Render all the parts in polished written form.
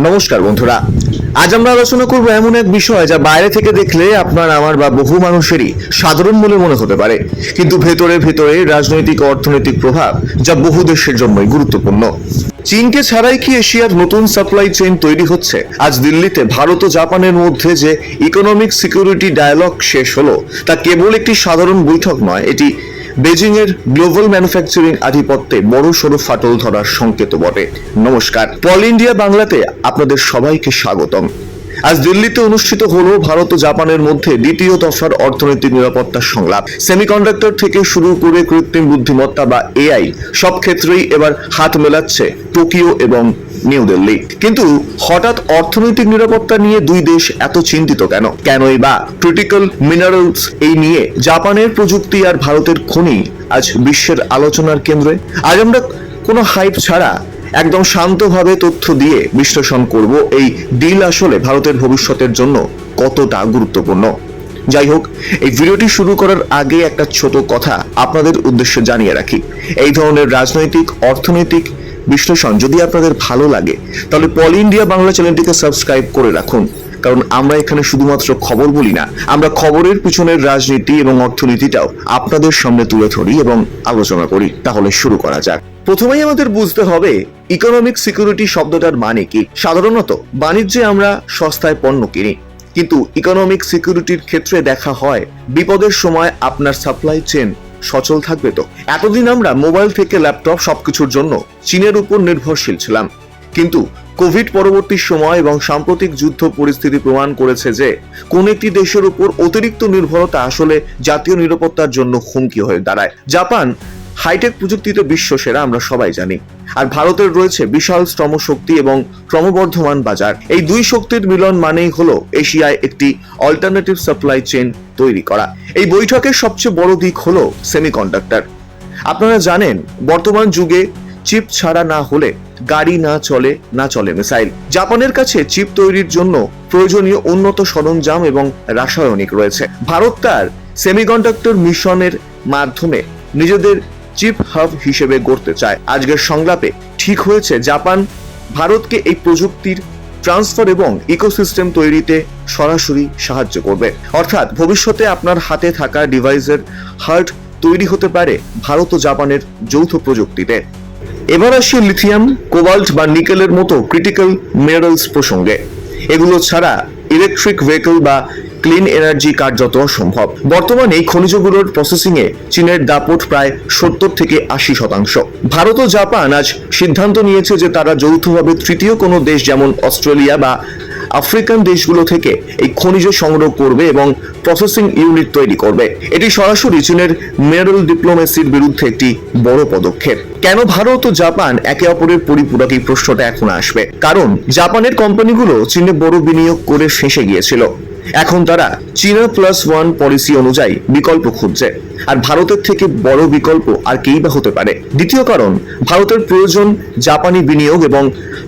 নমস্কার বন্ধুরা, আজ আমরা আলোচনা করব এমন এক বিষয় যা বাইরে থেকে দেখলে আপনার আমার বা বহু মানুষেরই সাধারণ বলে মনে হতে পারে, কিন্তু ভেতরে ভেতরে রাজনৈতিক ও অর্থনৈতিক প্রভাব যা বহু দেশের জন্যই গুরুত্বপূর্ণ। চীনকে ছাড়াই কি এশিয়ার নতুন সাপ্লাই চেইন তৈরি হচ্ছে? আজ দিল্লিতে ভারত ও জাপানের মধ্যে যে ইকোনমিক সিকিউরিটি ডায়ালগ শেষ হলো, তা কেবল একটি সাধারণ বৈঠক নয়, এটি বেজিং এর গ্লোবাল ম্যানুফ্যাকচারিং আধিপত্যে বড় সড়ো ফাটল ধরার সংকেত বটে। নমস্কার, পল ইন্ডিয়া বাংলাতে আপনাদের সবাইকে স্বাগতম। আজ দিল্লিতে অনুষ্ঠিত হলো ভারত ও জাপানের মধ্যে দ্বিতীয় দফার অর্থনৈতিক নিরাপত্তার সংলাপ। সেমিকন্ডাক্টর থেকে শুরু করে কৃত্রিম বুদ্ধিমত্তা বা এআই, সব ক্ষেত্রেই এবার হাত মেলাচ্ছে টোকিও এবং নিউ দিল্লি। কিন্তু হঠাৎ অর্থনৈতিক নিরাপত্তা নিয়ে দুই দেশ এত চিন্তিত কেন? কেনই বা ক্রিটিক্যাল মিনারেলস এই নিয়ে জাপানের প্রযুক্তি আর ভারতের খনি আজ বিশ্বের আলোচনার কেন্দ্রে? আজ আমরা কোনো হাইপ ছাড়া একদম শান্তভাবে তথ্য দিয়ে বিশ্লেষণ করব এই ডিল আসলে ভারতের ভবিষ্যতের জন্য কতটা গুরুত্বপূর্ণ। যাই হোক, এই ভিডিওটি শুরু করার আগে একটা ছোট কথা আপনাদের উদ্দেশ্যে জানিয়ে রাখি। এই ধরনের রাজনৈতিক অর্থনৈতিক বিশ্লেষণ যদি আপনাদের ভালো লাগে, তাহলে পল ইন্ডিয়া বাংলা চ্যানেলটিকে সাবস্ক্রাইব করে রাখুন, কারণ আমরা এখানে শুধুমাত্র খবর বলি না, আমরা খবরের পিছনের রাজনীতি এবং অর্থনীতিটাও আপনাদের সামনে তুলে ধরি এবং আলোচনা করি। তাহলে শুরু করা যাক। প্রথমেই আমাদের বুঝতে হবে ইকোনমিক সিকিউরিটি শব্দটার মানে কি। সাধারণত বাণিজ্যে আমরা সস্তায় পণ্য কিনি, কিন্তু ইকোনমিক সিকিউরিটির ক্ষেত্রে দেখা হয় বিপদের সময় আপনার সাপ্লাই চেইন সচল থাকবে তো। এতদিন আমরা মোবাইল থেকে ল্যাপটপ সবকিছুর জন্য চীনের উপর নির্ভরশীল ছিলাম, কিন্তু কোভিড পরবর্তী সময় এবং সাম্প্রতিক যুদ্ধ পরিস্থিতি প্রমাণ করেছে যে কোন একটি দেশের উপর অতিরিক্ত নির্ভরতা আসলে জাতীয় নিরাপত্তার জন্য হুমকি হয়ে দাঁড়ায়। জাপান হাইটেক প্রযুক্তিতে বিশ্ব সেরা, আমরা সবাই জানি, আর ভারতের রয়েছে বিশাল শ্রমশক্তি এবং ক্রমবর্ধমান বাজার। এই দুই শক্তির মিলন মানেই হলো এশিয়ায় একটি অল্টারনেটিভ সাপ্লাই চেইন তৈরি করা। এই বৈঠকের সবচেয়ে বড় দিক হলো সেমিকন্ডাক্টর। আপনারা জানেন, বর্তমান যুগে চিপ ছাড়া না হলে গাড়ি না চলে মিসাইল। জাপানের কাছে চিপ তৈরির জন্য প্রয়োজনীয় উন্নত সরঞ্জাম এবং রাসায়নিক রয়েছে। ভারত তার সেমিকন্ডাক্টর মিশনের মাধ্যমে নিজেদের চিপ হাব হিসেবে গড়তে চায়। আজকের সংলাপে ঠিক হয়েছে জাপান ভারতকে এই প্রযুক্তির ট্রান্সফার এবং ইকোসিস্টেম তৈরিতে সরাসরি সাহায্য করবে। অর্থাৎ ভবিষ্যতে আপনার হাতে থাকা ডিভাইসের হার্ট তৈরি হতে পারে ভারত ও জাপানের যৌথ প্রযুক্তিতে। এবার আসি লিথিয়াম, কোবাল্ট বা নিকেলের মতো ক্রিটিক্যাল মিনারেলস প্রসঙ্গে। এগুলো ছাড়া ইলেকট্রিক ভেহিকল বা ক্লিন এনার্জি কার্যত অসম্ভব। বর্তমানে এই খনিজগুলোর প্রসেসিং এ চীনের দাপট প্রায় 70 থেকে 80%। ভারত ও জাপান আজ সিদ্ধান্ত নিয়েছে যে তারা যৌথভাবে তৃতীয় কোনো দেশ যেমন অস্ট্রেলিয়া বা আফ্রিকান দেশগুলো থেকে এই খনিজ সংগ্রহ করবে এবং প্রসেসিং ইউনিট তৈরি করবে। এটি সরাসরি চীনের মিনারেল ডিপ্লোমেসির বিরুদ্ধে একটি বড় পদক্ষেপ। কেন ভারত ও জাপান একে অপরের পরিপূরক, এই প্রশ্নটা এখন আসবে। কারণ জাপানের কোম্পানিগুলো চীনে বড় বিনিয়োগ করে ফেঁসে গিয়েছিল। এখন তারা চীনা +1 পলিসি অনুযায়ী বিকল্প খুঁজছে, আর ভারতের থেকে বড় বিকল্প আর কেই বা হতে পারে। দ্বিতীয় কারণ, ভারতের প্রয়োজন জাপানি বিনিয়োগ এবং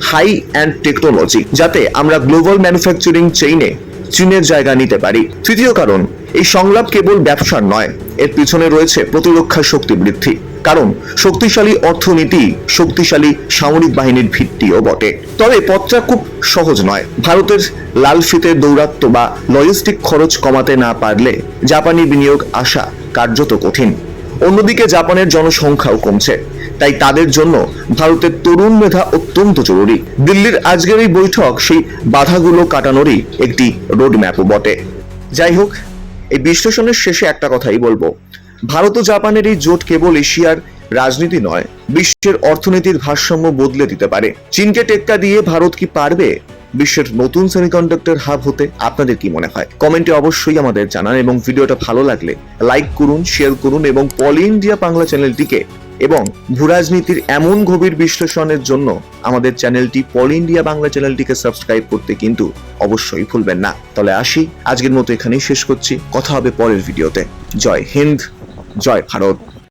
হাই এন্ড টেকনোলজি, যাতে আমরা গ্লোবাল ম্যানুফ্যাকচারিং চেইনে চীনের জায়গা নিতে পারি। তৃতীয় কারণ, এই সংলাপ কেবল ব্যবসার নয়, এর পিছনে রয়েছে প্রতিরক্ষা শক্তি বৃদ্ধি। কারণ শক্তিশালী অর্থনীতি শক্তিশালী সামরিক বাহিনীর ভিত্তিও বটে। তবে পথটা খুব সহজ নয়। ভারতের লাল ফিতে দৌরাত্ম্য বা লজিস্টিক খরচ কমাতে না পারলে জাপানি বিনিয়োগ আসা কার্যত কঠিন। অন্যদিকে জাপানের জনসংখ্যাও কমছে, তাই তাদের জন্য ভারতের তরুণ মেধা অত্যন্ত জরুরি। দিল্লির আজকের এই বৈঠক সেই বাধাগুলো কাটানোরই একটি রোডম্যাপও বটে। যাই হোক, এই বিশ্লেষণের শেষে একটা কথাই বলবো, ভারত ও জাপানের এই জোট কেবল এশিয়ার রাজনীতি নয়, বিশ্বের অর্থনীতির ভারসাম্য বদলে দিতে পারে। চীনকে টেক্কা দিয়ে ভারত কি পারবে বিশ্বের নতুন সেমিকন্ডাক্টর হাব হতে? আপনাদের কি মনে হয়? কমেন্টে অবশ্যই আমাদের জানান, এবং ভিডিওটা ভালো লাগলে লাইক করুন, শেয়ার করুন, এবং পল ইন্ডিয়া বাংলা চ্যানেলটিকে এবং ভূরাজনীতির এমন গভীর বিশ্লেষণের জন্য আমাদের চ্যানেলটি পল ইন্ডিয়া বাংলা চ্যানেলটিকে সাবস্ক্রাইব করতে কিন্তু অবশ্যই ভুলবেন না। তাহলে আসি, আজকের মতো এখানেই শেষ করছি। কথা হবে পরের ভিডিওতে। জয় হিন্দ, জয় ভারত।